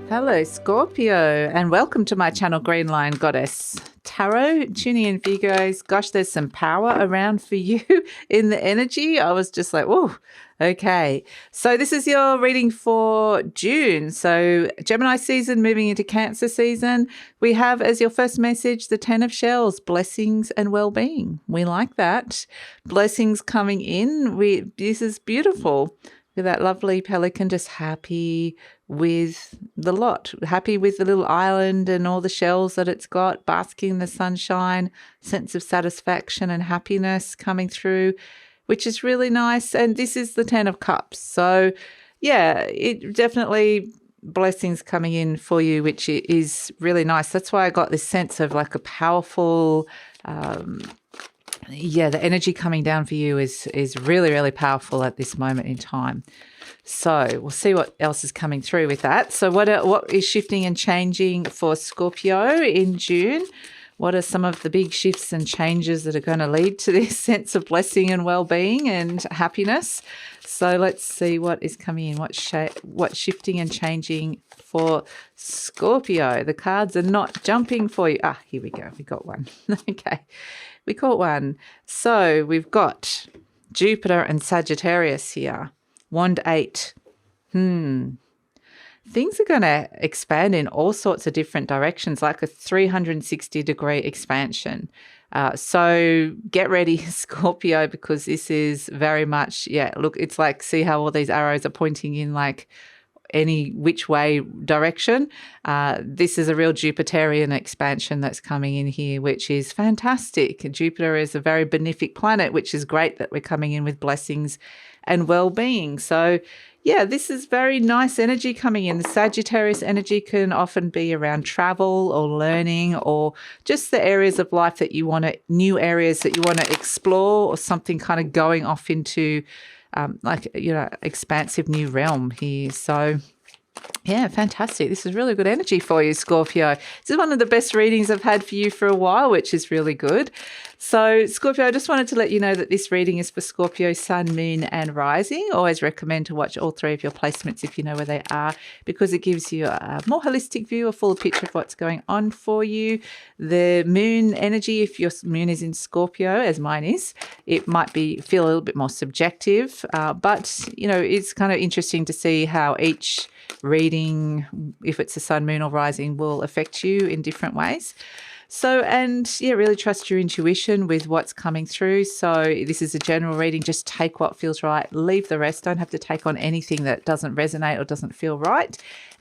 Hello, Scorpio, and welcome to my channel, Green Lion Goddess Tarot. Tuning in for you guys. Gosh, there's some power around for you in the energy. I was just like, oh, okay. So this is your reading for June. So Gemini season moving into Cancer season. We have as your first message the 10 of Shells, blessings and well-being. We like that. Blessings coming in. This is beautiful. With that lovely pelican just happy with the lot, happy with the little island and all the shells that it's got, basking in the sunshine, sense of satisfaction and happiness coming through, which is really nice. And this is the 10 of Cups. So, yeah, it definitely blessings coming in for you, which is really nice. That's why I got this sense of like a powerful the energy coming down for you is really, really powerful at this moment in time. So we'll see what else is coming through with that. So what is shifting and changing for Scorpio in June? What are some of the big shifts and changes that are going to lead to this sense of blessing and well-being and happiness? So let's see what is coming in, what's shifting and changing for Scorpio. The cards are not jumping for you. Here we go. We got one. Okay. We caught one. So we've got Jupiter and Sagittarius here. Wand 8. Things are going to expand in all sorts of different directions, like a 360-degree expansion. So get ready, Scorpio, because this is very much, look, it's like, see how all these arrows are pointing in like any which way direction. This is a real Jupiterian expansion that's coming in here, which is fantastic. Jupiter is a very benefic planet, which is great that we're coming in with blessings and well-being. So this is very nice energy coming in. The Sagittarius energy can often be around travel or learning or just the areas of life that you want to, new areas that you want to explore, or something kind of going off into expansive new realm here. So fantastic. This is really good energy for you, Scorpio. This is one of the best readings I've had for you for a while, which is really good. So, Scorpio, I just wanted to let you know that this reading is for Scorpio, Sun, Moon, and Rising. Always recommend to watch all three of your placements if you know where they are, because it gives you a more holistic view, a fuller picture of what's going on for you. The moon energy, if your moon is in Scorpio, as mine is, it might feel a little bit more subjective, but, it's kind of interesting to see how each reading, if it's a sun, moon, or rising, will affect you in different ways. So, really trust your intuition with what's coming through. So this is a general reading. Just take what feels right, leave the rest. Don't have to take on anything that doesn't resonate or doesn't feel right.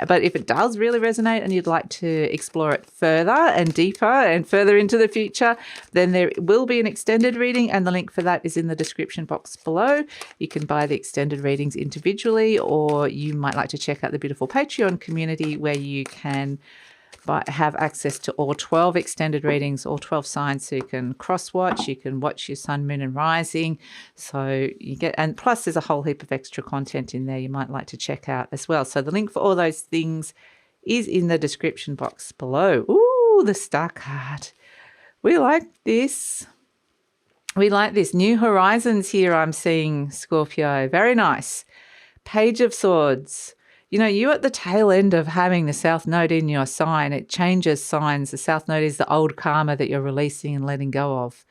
But if it does really resonate and you'd like to explore it further and deeper and further into the future, then there will be an extended reading, and the link for that is in the description box below. You can buy the extended readings individually, or you might like to check out the beautiful Patreon community where you can have access to all 12 extended readings, all 12 signs, so you can cross-watch, you can watch your sun, moon, and rising. So you get, and plus there's a whole heap of extra content in there you might like to check out as well. So the link for all those things is in the description box below. Ooh, the Star card. We like this. We like this. New horizons here I'm seeing, Scorpio. Very nice. Page of Swords. You're at the tail end of having the South Node in your sign. It changes signs. The South Node is the old karma that you're releasing and letting go of.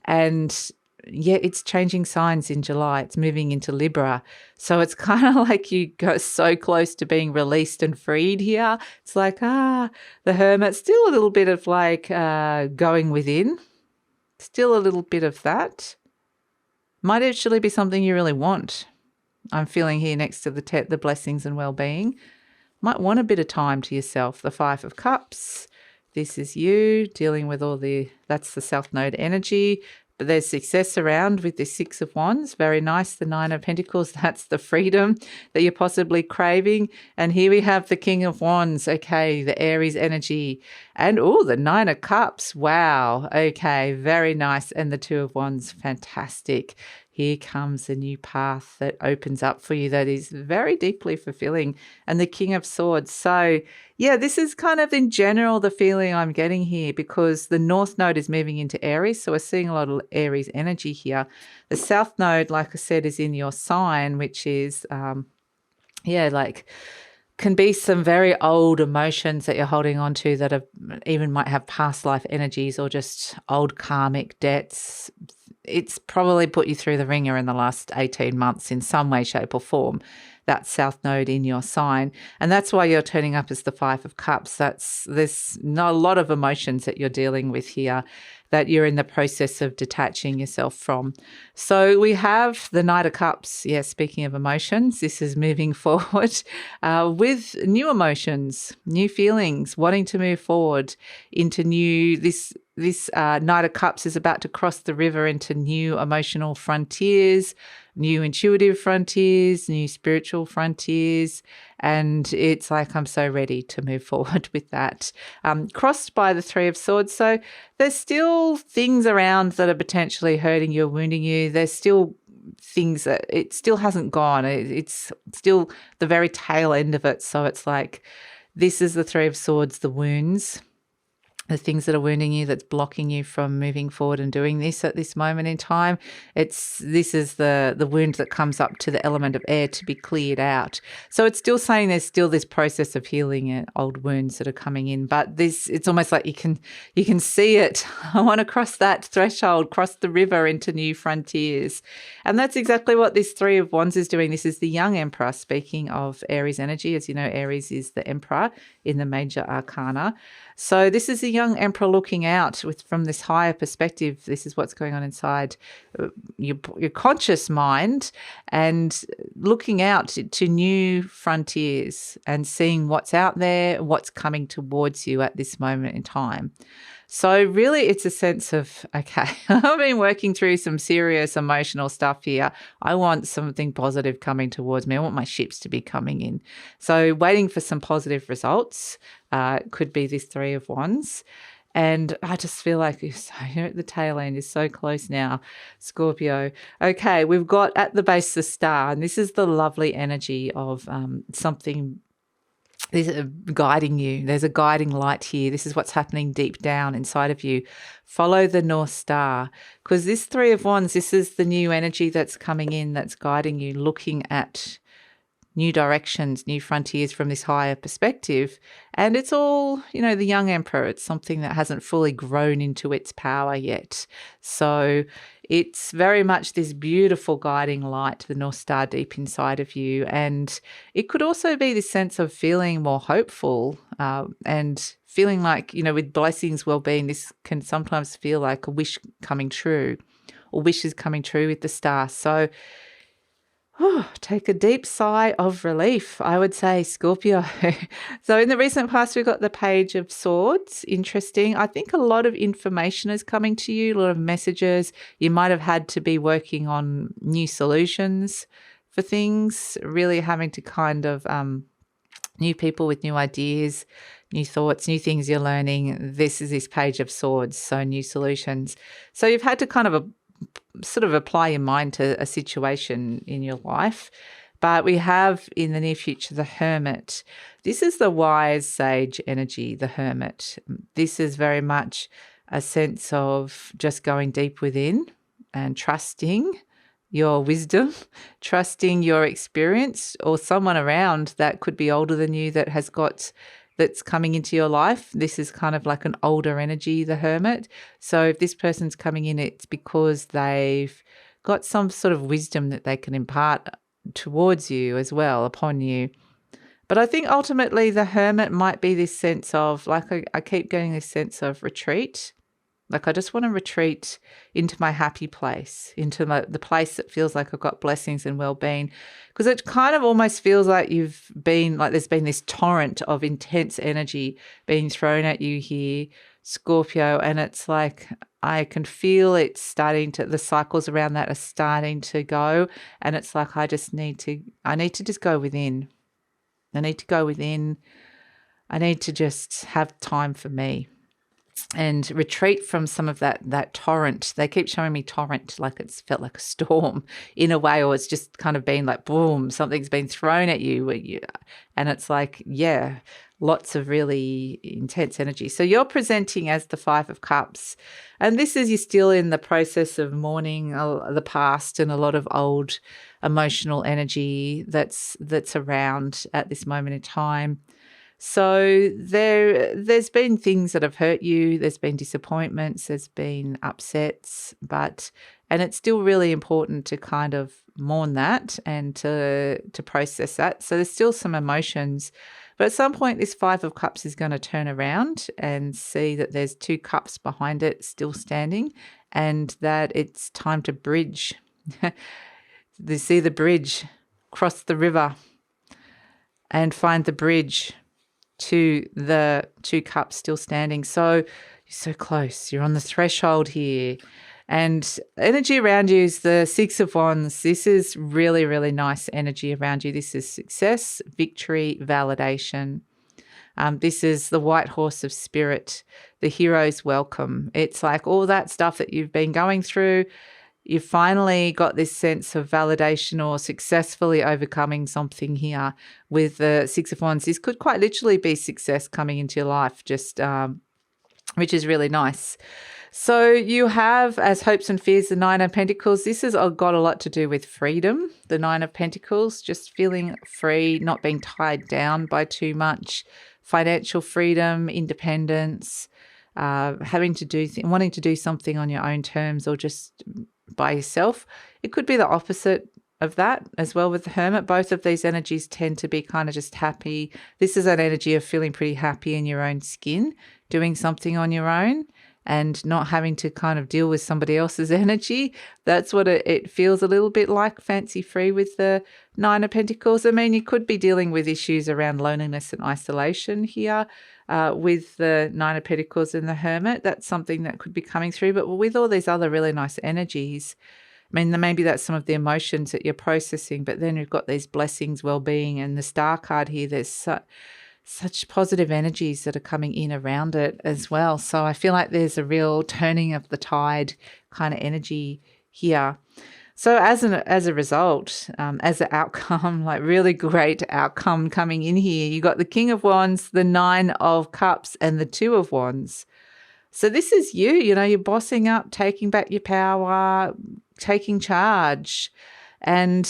And it's changing signs in July. It's moving into Libra. So it's kind of like you go so close to being released and freed here. It's like, the Hermit. Still a little bit of like going within. Still a little bit of that. Might actually be something you really want. I'm feeling here next to the blessings and well-being. Might want a bit of time to yourself. The Five of Cups. This is you dealing with that's the South Node energy. But there's success around with the Six of Wands. Very nice. The Nine of Pentacles. That's the freedom that you're possibly craving. And here we have the King of Wands. Okay, the Aries energy. And the Nine of Cups. Wow. Okay, very nice. And the Two of Wands. Fantastic. Here comes a new path that opens up for you that is very deeply fulfilling. And the King of Swords. So, this is kind of in general the feeling I'm getting here, because the North Node is moving into Aries. So we're seeing a lot of Aries energy here. The South Node, like I said, is in your sign, which is, like can be some very old emotions that you're holding on to that have, even might have past life energies or just old karmic debts. It's probably put you through the ringer in the last 18 months in some way, shape or form, that South Node in your sign. And that's why you're turning up as the Five of Cups. There's not a lot of emotions that you're dealing with here that you're in the process of detaching yourself from. So we have the Knight of Cups. Yeah, speaking of emotions, this is moving forward with new emotions, new feelings, wanting to move forward into new, this Knight of Cups is about to cross the river into new emotional frontiers, new intuitive frontiers, new spiritual frontiers. And it's like, I'm so ready to move forward with that. Crossed by the Three of Swords. So there's still things around that are potentially hurting you or wounding you. There's still things that it still hasn't gone. It's still the very tail end of it. So it's like, this is the Three of Swords, the wounds, the things that are wounding you, that's blocking you from moving forward and doing this at this moment in time. This is the wound that comes up to the element of air to be cleared out. So it's still saying there's still this process of healing and old wounds that are coming in, but it's almost like you can see it. I want to cross that threshold, cross the river into new frontiers. And that's exactly what this Three of Wands is doing. This is the young Emperor, speaking of Aries energy. As you know, Aries is the Emperor in the major arcana. So this is the young Emperor looking out from this higher perspective. This is what's going on inside your conscious mind, and looking out to new frontiers and seeing what's out there, what's coming towards you at this moment in time. So really it's a sense of, okay, I've been working through some serious emotional stuff here. I want something positive coming towards me. I want my ships to be coming in. So waiting for some positive results could be this Three of Wands. And I just feel like you're at the tail end, is so close now, Scorpio. Okay, we've got at the base the Star, and this is the lovely energy of something guiding you. There's a guiding light here. This is what's happening deep down inside of you. Follow the North Star, because this Three of Wands, this is the new energy that's coming in, that's guiding you, looking at new directions, new frontiers from this higher perspective. And it's all, the young Emperor. It's something that hasn't fully grown into its power yet. So it's very much this beautiful guiding light, the North Star deep inside of you. And it could also be this sense of feeling more hopeful and feeling like, with blessings, well-being, this can sometimes feel like a wish coming true, or wishes coming true with the Star. So take a deep sigh of relief, I would say, Scorpio. So in the recent past, we got the Page of Swords. Interesting. I think a lot of information is coming to you, a lot of messages. You might have had to be working on new solutions for things, really having to kind of new people with new ideas, new thoughts, new things you're learning. This is this Page of Swords, so new solutions. So you've had to kind of sort of apply your mind to a situation in your life. But we have in the near future the Hermit. This is the wise sage energy, the Hermit. This is very much a sense of just going deep within and trusting your wisdom, trusting your experience, or someone around that could be older than you that's coming into your life. This is kind of like an older energy, the Hermit. So if this person's coming in, it's because they've got some sort of wisdom that they can impart towards you as well, upon you. But I think ultimately the Hermit might be this sense of, like, I keep getting this sense of retreat. Like, I just want to retreat into my happy place, into the place that feels like I've got blessings and well-being. Because it kind of almost feels like there's been this torrent of intense energy being thrown at you here, Scorpio. And it's like, I can feel it the cycles around that are starting to go. And it's like, I need to just go within. I need to go within. I need to just have time for me. and retreat from some of that torrent. They keep showing me torrent, like it's felt like a storm in a way, or it's just kind of been like, boom, something's been thrown at you, and it's like, yeah, lots of really intense energy. So you're presenting as the Five of Cups, and this is you're still in the process of mourning the past and a lot of old emotional energy that's around at this moment in time. So there's been things that have hurt you, there's been disappointments, there's been upsets, and it's still really important to kind of mourn that and to process that. So there's still some emotions. But at some point this Five of Cups is going to turn around and see that there's two cups behind it still standing, and that it's time to bridge. They see the bridge, cross the river and find the bridge to the two cups still standing. So you're so close. You're on the threshold here. And energy around you is the Six of Wands. This is really, really nice energy around you. This is success, victory, validation. This is the white horse of spirit, the hero's welcome. It's like all that stuff that you've been going through. You've finally got this sense of validation or successfully overcoming something here with the Six of Wands. This could quite literally be success coming into your life, which is really nice. So you have, as hopes and fears, the Nine of Pentacles. This has got a lot to do with freedom, the Nine of Pentacles, just feeling free, not being tied down by too much, financial freedom, independence, wanting to do something on your own terms or just by yourself. It could be the opposite of that as well with the Hermit. Both of these energies tend to be kind of just happy. This is an energy of feeling pretty happy in your own skin, doing something on your own and not having to kind of deal with somebody else's energy. That's what it feels a little bit like, fancy free with the Nine of Pentacles. I mean, you could be dealing with issues around loneliness and isolation here with the Nine of Pentacles and the Hermit. That's something that could be coming through. But with all these other really nice energies, I mean, maybe that's some of the emotions that you're processing, but then we've got these blessings, well-being, and the Star card here. There's such positive energies that are coming in around it as well. So I feel like there's a real turning of the tide kind of energy here. So as a result, as an outcome, like really great outcome coming in here, you got the King of Wands, the Nine of Cups, and the Two of Wands. So this is you're bossing up, taking back your power, taking charge, and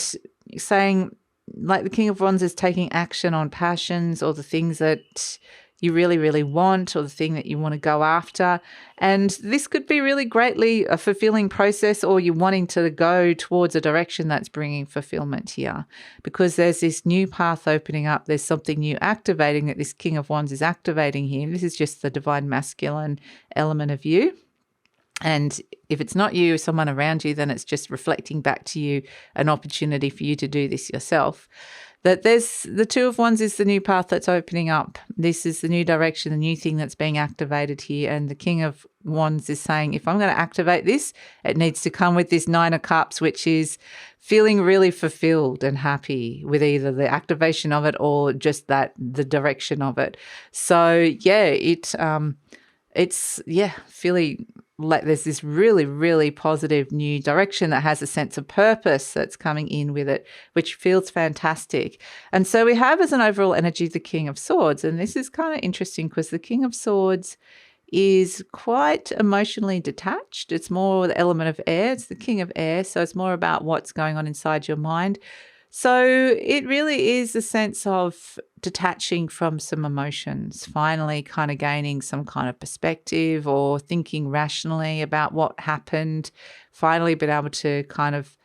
saying, like the King of Wands is taking action on passions or the things that you really, really want or the thing that you want to go after. And this could be really greatly a fulfilling process, or you're wanting to go towards a direction that's bringing fulfillment here, because there's this new path opening up. There's something new activating that this King of Wands is activating here. This is just the divine masculine element of you. And if it's not you or someone around you, then it's just reflecting back to you an opportunity for you to do this yourself. That there's the Two of Wands is the new path that's opening up. This is the new direction, the new thing that's being activated here. And the King of Wands is saying, if I'm going to activate this, it needs to come with this Nine of Cups, which is feeling really fulfilled and happy with either the activation of it or just the direction of it. So yeah, it's feeling like there's this really, really positive new direction that has a sense of purpose that's coming in with it, which feels fantastic. And so we have as an overall energy the King of Swords. And this is kind of interesting because the King of Swords is quite emotionally detached. It's more the element of air. It's the King of Air. So it's more about what's going on inside your mind. So it really is a sense of detaching from some emotions, finally kind of gaining some kind of perspective or thinking rationally about what happened, finally being able to kind of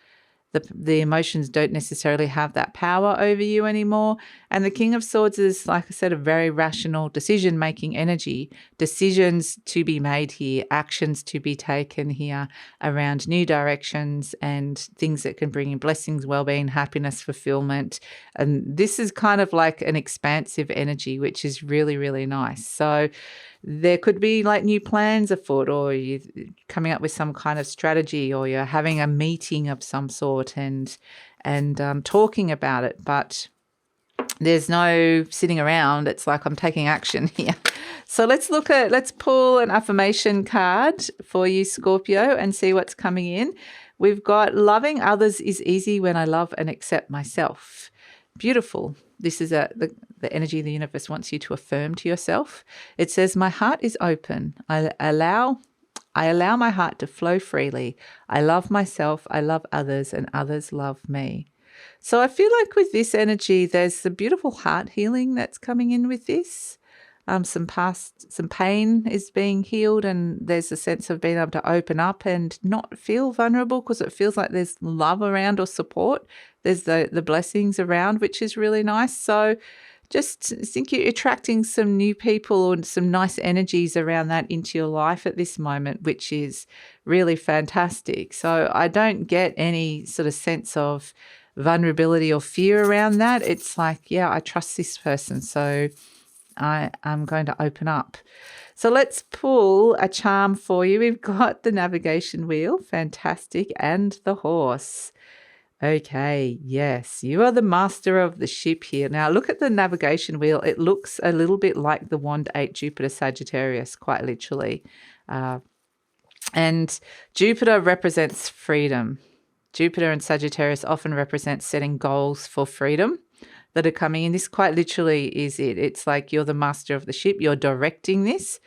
the emotions don't necessarily have that power over you anymore. And the King of Swords is, like I said, a very rational decision-making energy, decisions to be made here, actions to be taken here around new directions and things that can bring in blessings, well-being, happiness, fulfillment. And this is kind of like an expansive energy, which is really, really nice. So there could be like new plans afoot, or you're coming up with some kind of strategy, or you're having a meeting of some sort and talking about it. But there's no sitting around. It's like I'm taking action here. So let's pull an affirmation card for you, Scorpio, and see what's coming in. We've got loving others is easy when I love and accept myself. Beautiful. This is the energy the universe wants you to affirm to yourself. It says, my heart is open. I allow my heart to flow freely. I love myself. I love others, and others love me. So I feel like with this energy, there's some beautiful heart healing that's coming in with this. Some pain is being healed, and there's a sense of being able to open up and not feel vulnerable because it feels like there's love around or support. There's the blessings around, which is really nice. So just think you're attracting some new people and some nice energies around that into your life at this moment, which is really fantastic. So I don't get any sort of sense of vulnerability or fear around that. It's like, yeah, I trust this person, so I'm going to open up. So let's pull a charm for you. We've got the navigation wheel, fantastic, and the horse. Okay, yes, you are the master of the ship here. Now look at the navigation wheel. It looks a little bit like the Wand 8 Jupiter Sagittarius, quite literally. And Jupiter represents freedom. Jupiter and Sagittarius often represent setting goals for freedom that are coming in. This quite literally is it. It's like you're the master of the ship. You're directing this.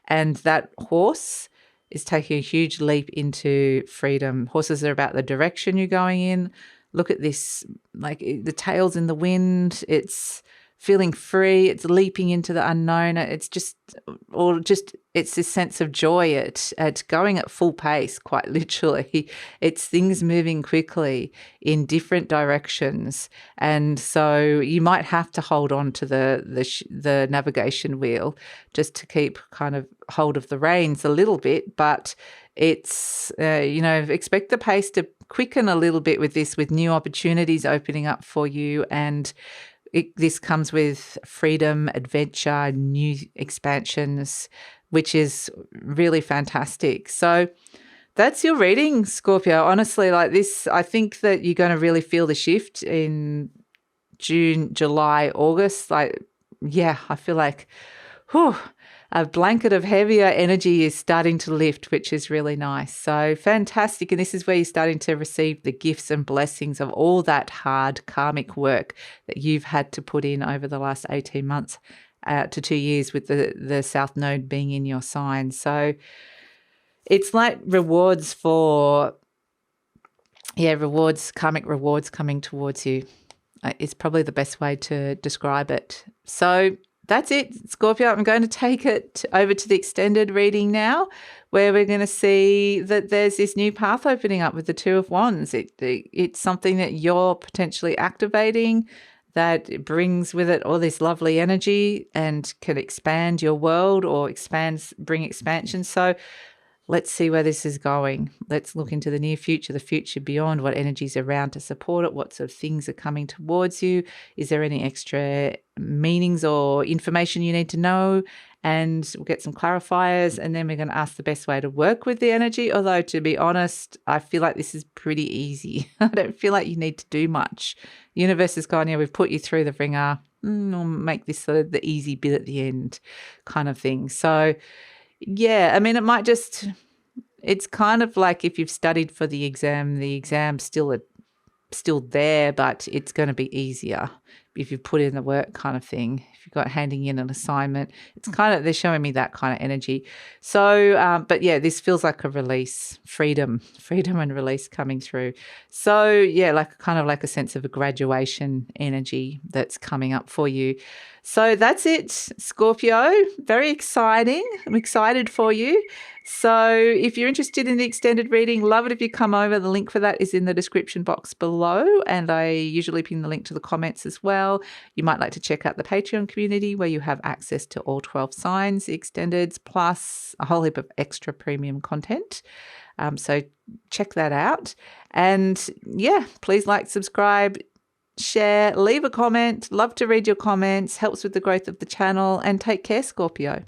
And that horse is taking a huge leap into freedom. Horses are about the direction you're going in. Look at this, like the tail's in the wind. It's feeling free. It's leaping into the unknown. It's it's this sense of joy at going at full pace, quite literally. It's things moving quickly in different directions. And so you might have to hold on to the navigation wheel just to keep kind of hold of the reins a little bit. But it's, expect the pace to quicken a little bit with this, with new opportunities opening up for you. And this comes with freedom, adventure, new expansions, which is really fantastic. So that's your reading, Scorpio. Honestly, like this, I think that you're going to really feel the shift in June, July, August. Like, yeah, I feel like, a blanket of heavier energy is starting to lift, which is really nice. So fantastic. And this is where you're starting to receive the gifts and blessings of all that hard karmic work that you've had to put in over the last 18 months to 2 years with the South Node being in your sign. So it's like rewards, karmic rewards coming towards you. It's probably the best way to describe it. So that's it, Scorpio. I'm going to take it over to the extended reading now, where we're going to see that there's this new path opening up with the Two of Wands. It's something that you're potentially activating that brings with it all this lovely energy and can expand your world or bring expansion. So let's see where this is going. Let's look into the near future, the future beyond, what energies are around to support it, what sort of things are coming towards you. Is there any extra meanings or information you need to know? And we'll get some clarifiers, and then we're going to ask the best way to work with the energy. Although, to be honest, I feel like this is pretty easy. I don't feel like you need to do much. The universe has gone, we've put you through the ringer. We'll make this sort of the easy bit at the end kind of thing. So yeah, I mean, it's kind of like if you've studied for the exam's still there, but it's going to be easier if you put in the work kind of thing. If you've got handing in an assignment, it's kind of, they're showing me that kind of energy. So, but yeah, this feels like a release, freedom and release coming through. So yeah, kind of like a sense of a graduation energy that's coming up for you. So that's it, Scorpio. Very exciting. I'm excited for you. So if you're interested in the extended reading, love it if you come over. The link for that is in the description box below, and I usually pin the link to the comments as well. You might like to check out the Patreon community where you have access to all 12 signs, the extendeds, plus a whole heap of extra premium content. So check that out. And yeah, please like, subscribe, share, leave a comment. Love to read your comments. Helps with the growth of the channel. And take care, Scorpio.